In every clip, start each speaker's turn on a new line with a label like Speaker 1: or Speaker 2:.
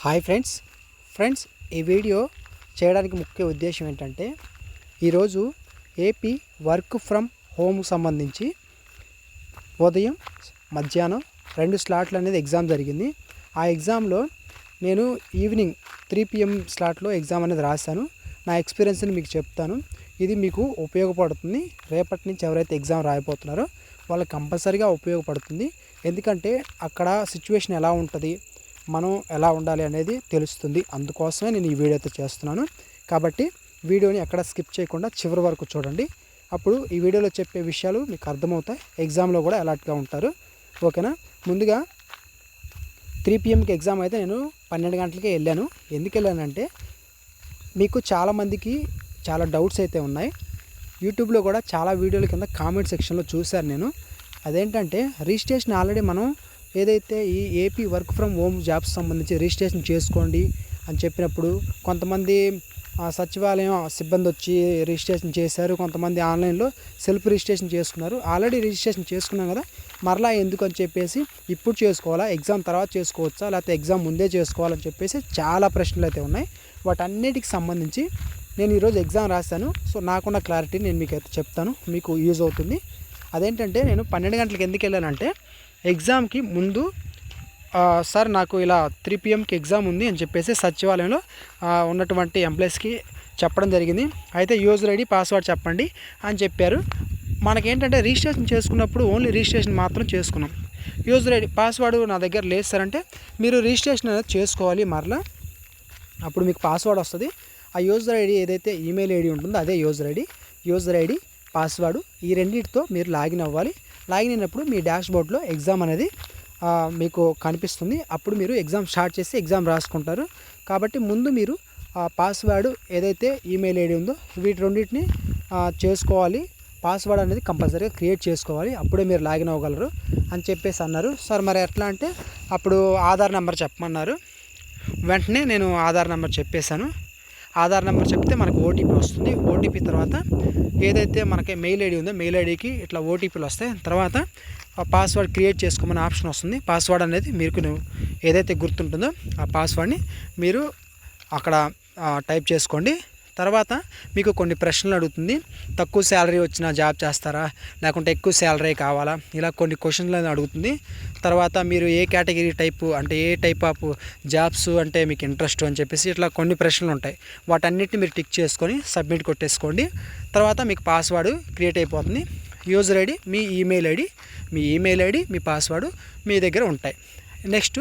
Speaker 1: Hi friends ఈ video చేయడానికి ముఖ్య ఉద్దేశం ఏంటంటే ఈరోజు ఏపీ వర్క్ ఫ్రమ్ హోమ్కి సంబంధించి ఉదయం మధ్యాహ్నం 2 స్లాట్లు అనేది ఎగ్జామ్ జరిగింది. ఆ ఎగ్జామ్లో నేను ఈవినింగ్ 3 PM స్లాట్లో ఎగ్జామ్ అనేది రాశాను. నా ఎక్స్పీరియన్స్ని మీకు చెప్తాను. ఇది మీకు ఉపయోగపడుతుంది. రేపటి నుంచి ఎవరైతే ఎగ్జామ్ రాయబోతున్నారో వాళ్ళకి కంపల్సరీగా ఉపయోగపడుతుంది. ఎందుకంటే అక్కడ సిచ్యువేషన్ ఎలా ఉంటుంది, మనం ఎలా ఉండాలి అనేది తెలుస్తుంది. అందుకోసమే నేను ఈ వీడియో అయితే చేస్తున్నాను. కాబట్టి వీడియోని ఎక్కడ స్కిప్ చేయకుండా చివరి వరకు చూడండి. అప్పుడు ఈ వీడియోలో చెప్పే విషయాలు మీకు అర్థమవుతాయి. ఎగ్జామ్లో కూడా అలర్ట్గా ఉంటారు. ఓకేనా? ముందుగా 3 PMకి ఎగ్జామ్ అయితే నేను 12 గంటలకే వెళ్ళాను. ఎందుకు వెళ్ళానంటే మీకు చాలామందికి చాలా డౌట్స్ అయితే ఉన్నాయి. యూట్యూబ్లో కూడా చాలా వీడియోల కింద కామెంట్ సెక్షన్లో చూశాను నేను. అదేంటంటే రిజిస్ట్రేషన్ ఆల్రెడీ మనం ఏదైతే ఈ AP work from home jobs సంబంధించి రిజిస్ట్రేషన్ చేసుకోండి అని చెప్పినప్పుడు కొంతమంది సచివాలయం సిబ్బంది వచ్చి రిజిస్ట్రేషన్ చేశారు, కొంతమంది ఆన్లైన్లో సెల్ఫ్ రిజిస్ట్రేషన్ చేసుకున్నారు. ఆల్రెడీ రిజిస్ట్రేషన్ చేసుకున్నాం కదా, మరలా ఎందుకు అని చెప్పేసి ఇప్పుడు చేసుకోవాలా, ఎగ్జామ్ తర్వాత చేసుకోవచ్చా, లేకపోతే ఎగ్జామ్ ముందే చేసుకోవాలని చెప్పేసి చాలా ప్రశ్నలు అయితే ఉన్నాయి. వాటన్నిటికి సంబంధించి నేను ఈరోజు ఎగ్జామ్ రాశాను. సో నాకున్న క్లారిటీ నేను మీకు అయితే చెప్తాను, మీకు యూజ్ అవుతుంది. అదేంటంటే నేను 12 గంటలకు ఎందుకు వెళ్ళానంటే ఎగ్జామ్కి ముందు సార్ నాకు ఇలా 3 PMకి ఎగ్జామ్ ఉంది అని చెప్పేసి సచివాలయంలో ఉన్నటువంటి ఎంప్లాయీస్కి చెప్పడం జరిగింది. అయితే యూజర్ ఐడి పాస్వర్డ్ చెప్పండి అని చెప్పారు. మనకేంటంటే రిజిస్ట్రేషన్ చేసుకున్నప్పుడు ఓన్లీ రిజిస్ట్రేషన్ మాత్రం చేసుకున్నాం. యూజర్ ఐడి పాస్వర్డ్ నా దగ్గర లేదు సార్ అంటే మీరు రిజిస్ట్రేషన్ అనేది చేసుకోవాలి మరలా, అప్పుడు మీకు పాస్వర్డ్ వస్తుంది. ఆ యూజర్ ఐడి ఏదైతే ఈమెయిల్ ఐడి ఉంటుందో అదే యూజర్ ఐడి పాస్వర్డ్ ఈ రెండింటితో మీరు లాగిన్ అవ్వాలి. లాగిన్ అయినప్పుడు మీ డాష్ బోర్డ్లో ఎగ్జామ్ అనేది మీకు కనిపిస్తుంది. అప్పుడు మీరు ఎగ్జామ్ స్టార్ట్ చేసి ఎగ్జామ్ రాసుకుంటారు. కాబట్టి ముందు మీరు పాస్వర్డ్ ఏదైతే ఈమెయిల్ ఐడి ఉందో వీటి రెండింటిని చేసుకోవాలి. పాస్వర్డ్ అనేది కంపల్సరీగా క్రియేట్ చేసుకోవాలి, అప్పుడే మీరు లాగిన్ అవ్వగలరు అని చెప్పేసి అన్నారు. సార్ మరి ఎట్లా అంటే అప్పుడు ఆధార్ నెంబర్ చెప్పమన్నారు. వెంటనే నేను ఆధార్ నెంబర్ చెప్పేశాను. ఆధార్ నెంబర్ చెప్తే మనకు ఓటీపీ వస్తుంది. ఓటీపీ తర్వాత ఏదైతే మనకి మెయిల్ ఐడి ఉందో మెయిల్ ఐడికి ఇట్లా ఓటీపీలు వస్తాయి. తర్వాత పాస్వర్డ్ క్రియేట్ చేసుకోమని ఆప్షన్ వస్తుంది. పాస్వర్డ్ అనేది మీకు ఏదైతే గుర్తుంటుందో ఆ పాస్వర్డ్ని మీరు అక్కడ టైప్ చేసుకోండి. తర్వాత మీకు కొన్ని ప్రశ్నలు అడుగుతుంది. తక్కువ శాలరీ వచ్చిన జాబ్ చేస్తారా, లేకుంటే ఎక్కువ శాలరీ కావాలా, ఇలా కొన్ని క్వశ్చన్లు అడుగుతుంది. తర్వాత మీరు ఏ కేటగిరీ టైపు అంటే ఏ టైప్ ఆఫ్ జాబ్స్ అంటే మీకు ఇంట్రెస్ట్ అని చెప్పేసి ఇట్లా కొన్ని ప్రశ్నలు ఉంటాయి. వాటన్నిటిని మీరు టిక్ చేసుకొని సబ్మిట్ కొట్టేసుకోండి. తర్వాత మీకు పాస్వర్డ్ క్రియేట్ అయిపోతుంది. యూజర్ ఐడి మీ ఈమెయిల్ ఐడి మీ పాస్వర్డ్ మీ దగ్గర ఉంటాయి. నెక్స్ట్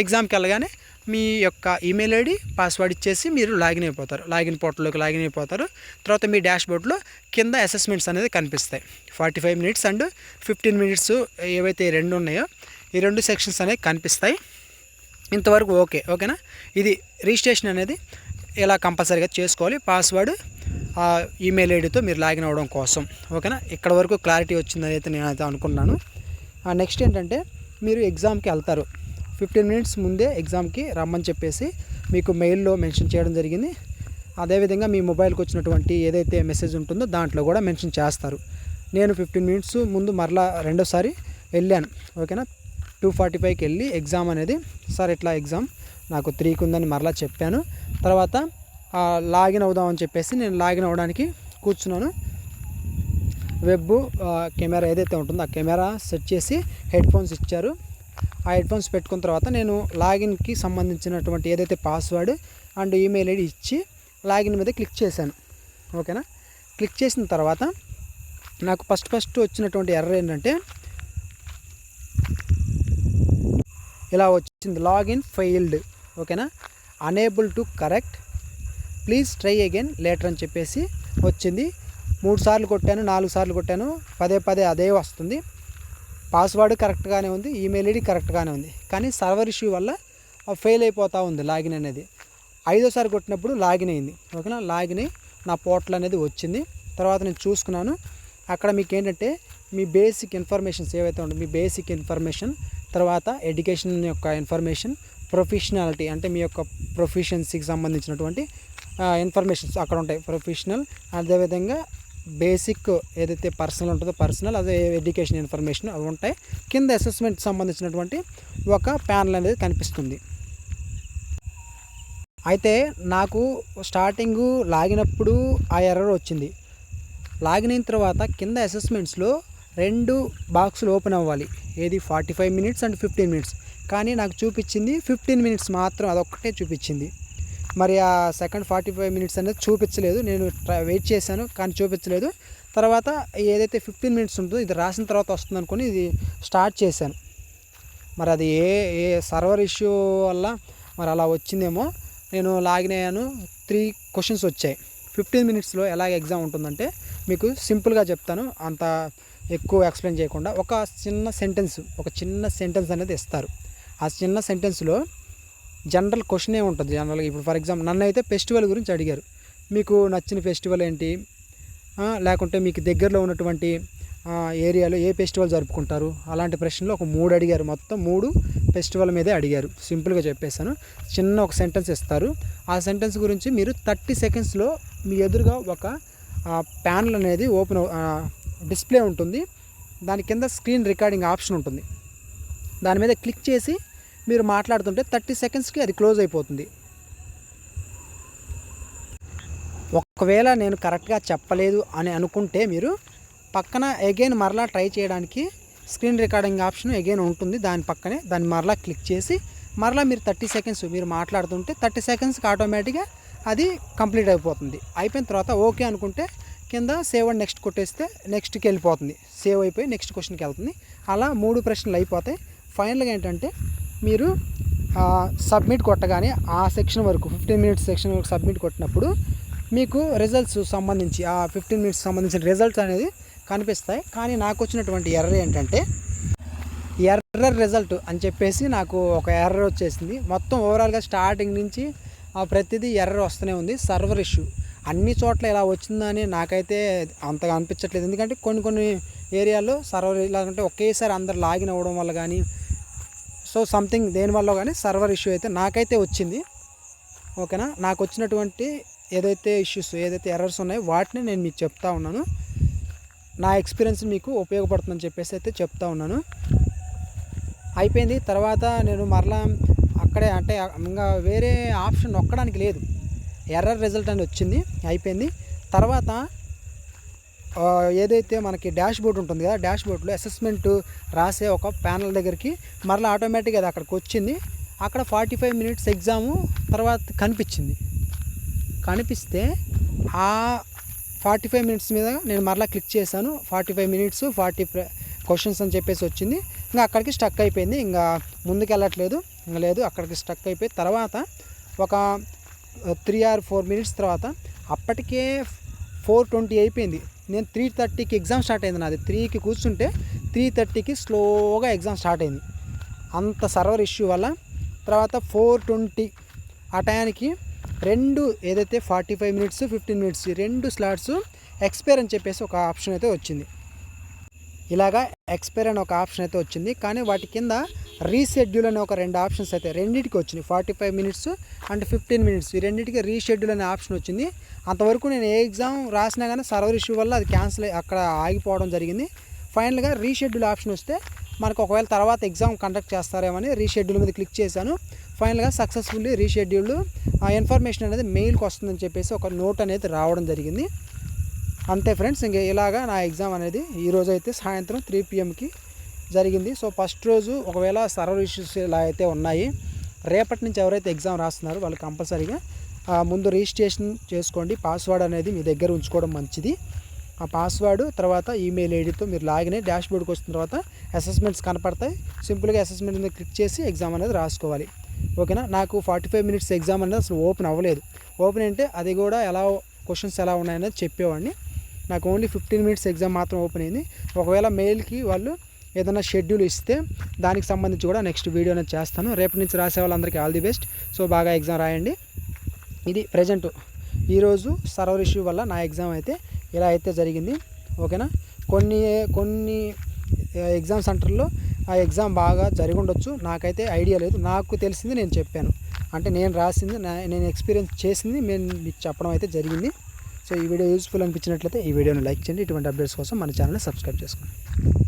Speaker 1: ఎగ్జామ్కి వెళ్ళగానే మీ యొక్క ఈమెయిల్ ఐడి పాస్వర్డ్ ఇచ్చేసి మీరు లాగిన్ పోర్టల్లోకి లాగిన్ అయిపోతారు. తర్వాత మీ డాష్ బోర్డ్లో కింద అసెస్మెంట్స్ అనేది కనిపిస్తాయి. 45 మినిట్స్ అండ్ 15 మినిట్స్ ఏవైతే 2 ఉన్నాయో ఈ 2 సెక్షన్స్ అనేవి కనిపిస్తాయి. ఇంతవరకు ఓకేనా? ఇది రిజిస్ట్రేషన్ అనేది ఇలా కంపల్సరీగా చేసుకోవాలి. పాస్వర్డ్ ఈమెయిల్ ఐడితో మీరు లాగిన్ అవ్వడం కోసం. ఓకేనా? ఇక్కడ వరకు క్లారిటీ వచ్చిందని అయితే నేను అయితే అనుకున్నాను. నెక్స్ట్ ఏంటంటే మీరు ఎగ్జామ్కి వెళ్తారు. 15 మినిట్స్ ముందే ఎగ్జామ్కి రమ్మని చెప్పేసి మీకు మెయిల్లో మెన్షన్ చేయడం జరిగింది. అదేవిధంగా మీ మొబైల్కి వచ్చినటువంటి ఏదైతే మెసేజ్ ఉంటుందో దాంట్లో కూడా మెన్షన్ చేస్తారు. నేను 15 మినిట్స్ ముందు మరలా రెండోసారి వెళ్ళాను. ఓకేనా? 2:45కి వెళ్ళి ఎగ్జామ్ అనేది సార్ ఇట్లా ఎగ్జామ్ నాకు 3కి ఉందని మరలా చెప్పాను. తర్వాత లాగిన్ అవుదామని చెప్పేసి నేను లాగిన్ అవ్వడానికి కూర్చున్నాను. వెబ్ కెమెరా ఏదైతే ఉంటుందో ఆ కెమెరా సెట్ చేసి హెడ్ ఫోన్స్ ఇచ్చారు. ఆ హెడ్ ఫోన్స్ పెట్టుకున్న తర్వాత నేను లాగిన్కి సంబంధించినటువంటి ఏదైతే పాస్వర్డ్ అండ్ ఈమెయిల్ ఐడి ఇచ్చి లాగిన్ మీద క్లిక్ చేశాను. ఓకేనా? క్లిక్ చేసిన తర్వాత నాకు ఫస్ట్ వచ్చినటువంటి ఎర్రర్ ఏంటంటే ఇలా వచ్చింది, లాగిన్ ఫెయిల్డ్. ఓకేనా? Unable to correct, please try again later అని చెప్పేసి వచ్చింది. 3 సార్లు కొట్టాను, 4 సార్లు కొట్టాను, పదే అదే వస్తుంది. పాస్వర్డ్ కరెక్ట్గానే ఉంది, ఈమెయిల్ ఐడి కరెక్ట్గానే ఉంది, కానీ సర్వర్ ఇష్యూ వల్ల ఫెయిల్ అయిపోతూ ఉంది లాగిన్ అనేది. 5ఓసారి కొట్టినప్పుడు లాగిన్ అయింది. ఓకేనా? లాగిన్ అయ్యి నా పోర్టల్ అనేది వచ్చింది. తర్వాత నేను చూసుకున్నాను. అక్కడ మీకు ఏంటంటే మీ బేసిక్ ఇన్ఫర్మేషన్స్ ఏవైతే ఉంటాయో మీ బేసిక్ ఇన్ఫర్మేషన్, తర్వాత ఎడ్యుకేషన్ యొక్క ఇన్ఫర్మేషన్, ప్రొఫెషనాలిటీ అంటే మీ యొక్క ప్రొఫెషన్సీకి సంబంధించినటువంటి ఇన్ఫర్మేషన్స్ అక్కడ ఉంటాయి. ప్రొఫెషనల్, అదేవిధంగా బేసిక్ ఏదైతే పర్సనల్ ఉంటుందో పర్సనల్, అదే ఎడ్యుకేషన్ ఇన్ఫర్మేషన్ అవి ఉంటాయి. కింద అసెస్మెంట్ సంబంధించినటువంటి ఒక ప్యానల్ అనేది కనిపిస్తుంది. అయితే నాకు స్టార్టింగు లాగినప్పుడు ఆ ఎర్రర్ వచ్చింది. లాగిన్ అయిన తర్వాత కింద అసెస్మెంట్స్లో 2 బాక్సులు ఓపెన్ అవ్వాలి. ఏది 45 మినిట్స్ అండ్ 15 మినిట్స్. కానీ నాకు చూపించింది 15 మినిట్స్ మాత్రం, అదొక్కటే చూపించింది. మరి ఆ సెకండ్ 45 మినిట్స్ అనేది చూపించలేదు. నేను వెయిట్ చేశాను కానీ చూపించలేదు. తర్వాత ఏదైతే 15 మినిట్స్ ఉంటుందో ఇది రాసిన తర్వాత వస్తుంది అనుకుని ఇది స్టార్ట్ చేశాను. మరి అది ఏ సర్వర్ ఇష్యూ వల్ల మరి అలా వచ్చిందేమో. నేను లాగిన్ అయ్యాను. 3 క్వశ్చన్స్ వచ్చాయి. 15 మినిట్స్లో ఎలాగ ఎగ్జామ్ ఉంటుందంటే మీకు సింపుల్గా చెప్తాను, అంత ఎక్కువ ఎక్స్ప్లెయిన్ చేయకుండా. ఒక చిన్న సెంటెన్స్ అనేది ఇస్తారు. ఆ చిన్న సెంటెన్స్లో జనరల్ క్వశ్చనే ఉంటుంది. జనరల్గా ఇప్పుడు ఫర్ ఎగ్జాంపుల్ నన్ను అయితే ఫెస్టివల్ గురించి అడిగారు. మీకు నచ్చిన ఫెస్టివల్ ఏంటి, లేకుంటే మీకు దగ్గరలో ఉన్నటువంటి ఏరియాలో ఏ ఫెస్టివల్ జరుపుకుంటారు, అలాంటి ప్రశ్నలు ఒక 3 అడిగారు. మొత్తం 3 ఫెస్టివల్ మీదే అడిగారు. సింపుల్గా చెప్పేశాను. చిన్న ఒక సెంటెన్స్ ఇస్తారు. ఆ సెంటెన్స్ గురించి మీరు 30 సెకండ్స్లో మీ ఎదురుగా ఒక ప్యానల్ అనేది ఓపెన్ డిస్ప్లే ఉంటుంది. దాని కింద స్క్రీన్ రికార్డింగ్ ఆప్షన్ ఉంటుంది. దాని మీద క్లిక్ చేసి మీరు మాట్లాడుతుంటే 30 సెకండ్స్కి అది క్లోజ్ అయిపోతుంది. ఒకవేళ నేను కరెక్ట్గా చెప్పలేదు అని అనుకుంటే మీరు పక్కన అగైన్ మరలా ట్రై చేయడానికి స్క్రీన్ రికార్డింగ్ ఆప్షన్ అగైన్ ఉంటుంది. దాని పక్కనే దాన్ని మరలా క్లిక్ చేసి మరలా మీరు 30 సెకండ్స్ మీరు మాట్లాడుతుంటే 30 సెకండ్స్కి ఆటోమేటిక్గా అది కంప్లీట్ అయిపోతుంది. అయిపోయిన తర్వాత ఓకే అనుకుంటే కింద సేవ్ అండ్ నెక్స్ట్ కొట్టేస్తే నెక్స్ట్కి వెళ్ళిపోతుంది. సేవ్ అయిపోయి నెక్స్ట్ క్వశ్చన్కి వెళ్తుంది. అలా 3 ప్రశ్నలు అయిపోతాయి. ఫైనల్గా ఏంటంటే మీరు సబ్మిట్ కొట్టగానే ఆ సెక్షన్ వరకు 15 మినిట్స్ సెక్షన్ వరకు సబ్మిట్ కొట్టినప్పుడు మీకు రిజల్ట్స్ సంబంధించి ఆ 15 మినిట్స్ సంబంధించిన రిజల్ట్స్ అనేది కనిపిస్తాయి. కానీ నాకు వచ్చినటువంటి ఎర్రర్ ఏంటంటే ఎర్రర్ రిజల్ట్ అని చెప్పేసి నాకు ఒక ఎర్రర్ వచ్చేసింది. మొత్తం ఓవరాల్గా స్టార్టింగ్ నుంచి ప్రతిదీ ఎర్రర్ వస్తూనే ఉంది. సర్వర్ ఇష్యూ అన్ని చోట్ల ఇలా వచ్చిందని నాకైతే అంతగా అనిపించట్లేదు. ఎందుకంటే కొన్ని ఏరియాల్లో సర్వర్ ఇలాగంటే ఒకేసారి అందరు లాగిన్ అవ్వడం వల్ల కానీ సో సంథింగ్ దేనివల్ల కానీ సర్వర్ ఇష్యూ అయితే నాకైతే వచ్చింది. ఓకేనా. నాకు వచ్చినటువంటి ఏదైతే ఇష్యూస్ ఏదైతే ఎర్రర్స్ ఉన్నాయో వాటిని నేను మీకు చెప్తా ఉన్నాను. నా ఎక్స్పీరియన్స్ మీకు ఉపయోగపడుతుందని చెప్పేసి అయితే చెప్తా ఉన్నాను. అయిపోయింది. తర్వాత నేను మరలా అక్కడే అంటే ఇంకా వేరే ఆప్షన్ నొక్కడానికి లేదు. ఎర్రర్ రిజల్ట్ అని వచ్చింది. అయిపోయింది. తర్వాత ఏదైతే మనకి డాష్ బోర్డ్ ఉంటుంది కదా, డాష్ బోర్డ్లో అసెస్మెంట్ రాసే ఒక ప్యానల్ దగ్గరికి మరలా ఆటోమేటిక్గా అది అక్కడికి వచ్చింది. అక్కడ 45 మినిట్స్ ఎగ్జాము తర్వాత కనిపిస్తే ఆ 45 మినిట్స్ మీద నేను మరలా క్లిక్ చేశాను. 45 మినిట్స్ 40 క్వశ్చన్స్ అని చెప్పేసి వచ్చింది. ఇంకా అక్కడికి స్టక్ అయిపోయింది. ఇంకా ముందుకు వెళ్ళట్లేదు. ఇంకా లేదు, అక్కడికి స్టక్ అయిపోయి తర్వాత ఒక 3 or 4 మినిట్స్ తర్వాత అప్పటికే 4:20 అయిపోయింది. నేను 3:30కి ఎగ్జామ్ స్టార్ట్ అయింది. నాది 3కి కూర్చుంటే 3:30కి స్లోగా ఎగ్జామ్ స్టార్ట్ అయింది. అంత సర్వర్ ఇష్యూ వల్ల. తర్వాత 4:20 ఆ టయానికి 2 ఏదైతే 45 మినిట్స్ 15 మినిట్స్ 2 స్లాట్స్ ఎక్స్పైర్ అని చెప్పేసి ఒక ఆప్షన్ అయితే వచ్చింది. ఇలాగా ఎక్స్పైర్ అని ఒక ఆప్షన్ అయితే వచ్చింది. కానీ వాటి కింద రీషెడ్యూల్ అనే ఒక 2 ఆప్షన్స్ అయితే రెండింటికి వచ్చినాయి. 45 మినిట్స్ అండ్ 15 మినిట్స్ ఈ రెండింటికి రీషెడ్యూల్ అనే ఆప్షన్ వచ్చింది. అంతవరకు నేను ఏ ఎగ్జామ్ రాసినా కానీ సర్వర్ ఇష్యూ వల్ల అది క్యాన్సిల్ అక్కడ ఆగిపోవడం జరిగింది. ఫైనల్గా రీషెడ్యూల్ ఆప్షన్ వస్తే మనకు ఒకవేళ తర్వాత ఎగ్జామ్ కండక్ట్ చేస్తారేమని రీషెడ్యూల్ మీద క్లిక్ చేశాను. ఫైనల్గా సక్సెస్ఫుల్లీ రీషెడ్యూల్డ్ ఇన్ఫర్మేషన్ అనేది మెయిల్కి వస్తుందని చెప్పేసి ఒక నోట్ అనేది రావడం జరిగింది. అంతే ఫ్రెండ్స్. ఇంకా ఇలాగా నా ఎగ్జామ్ అనేది ఈరోజు అయితే సాయంత్రం 3 PMకి జరిగింది. సో ఫస్ట్ రోజు ఒకవేళ సర్వర్ ఇష్యూస్ ఇలా అయితే ఉన్నాయి, రేపటి నుంచి ఎవరైతే ఎగ్జామ్ రాస్తున్నారో వాళ్ళు కంపల్సరీగా ముందు రిజిస్ట్రేషన్ చేసుకోండి. పాస్వర్డ్ అనేది మీ దగ్గర ఉంచుకోవడం మంచిది. ఆ పాస్వర్డ్ తర్వాత ఈమెయిల్ ఐడితో మీరు లాగిన్ అయ్యి డాష్ బోర్డ్కి వచ్చిన తర్వాత అసెస్మెంట్స్ కనపడతాయి. సింపుల్గా అసెస్మెంట్ మీద క్లిక్ చేసి ఎగ్జామ్ అనేది రాసుకోవాలి. ఓకేనా. నాకు 45 మినిట్స్ ఎగ్జామ్ అనేది అసలు ఓపెన్ అవ్వలేదు. ఓపెన్ అంటే అది కూడా ఎలా క్వశ్చన్స్ ఎలా ఉన్నాయనేది చెప్పేవాడిని. నాకు ఓన్లీ 15 మినిట్స్ ఎగ్జామ్ మాత్రం ఓపెన్ అయింది. ఒకవేళ మెయిల్కి వాళ్ళు ఏదైనా షెడ్యూల్ ఇస్తే దానికి సంబంధించి కూడా నెక్స్ట్ వీడియో అనేది చేస్తాను. రేపటి నుంచి రాసే వాళ్ళందరికీ ఆల్ ది బెస్ట్. సో బాగా ఎగ్జామ్ రాయండి. ఇది ప్రజెంట్ ఈరోజు సర్వర్ ఇష్యూ వల్ల నా ఎగ్జామ్ అయితే ఇలా అయితే జరిగింది. ఓకేనా. కొన్ని ఎగ్జామ్ సెంటర్లో ఆ ఎగ్జామ్ బాగా జరిగి ఉండొచ్చు, నాకైతే ఐడియా లేదు. నాకు తెలిసింది నేను చెప్పాను. అంటే నేను రాసింది నేను ఎక్స్పీరియన్స్ చేసింది నేను మీకు చెప్పడం అయితే జరిగింది. సో ఈ వీడియో యూజ్ఫుల్ అనిపించినట్లయితే ఈ వీడియోని లైక్ చేయండి. ఇటువంటి అప్డేట్స్ కోసం మన ఛానల్ని సబ్స్క్రైబ్ చేసుకోండి.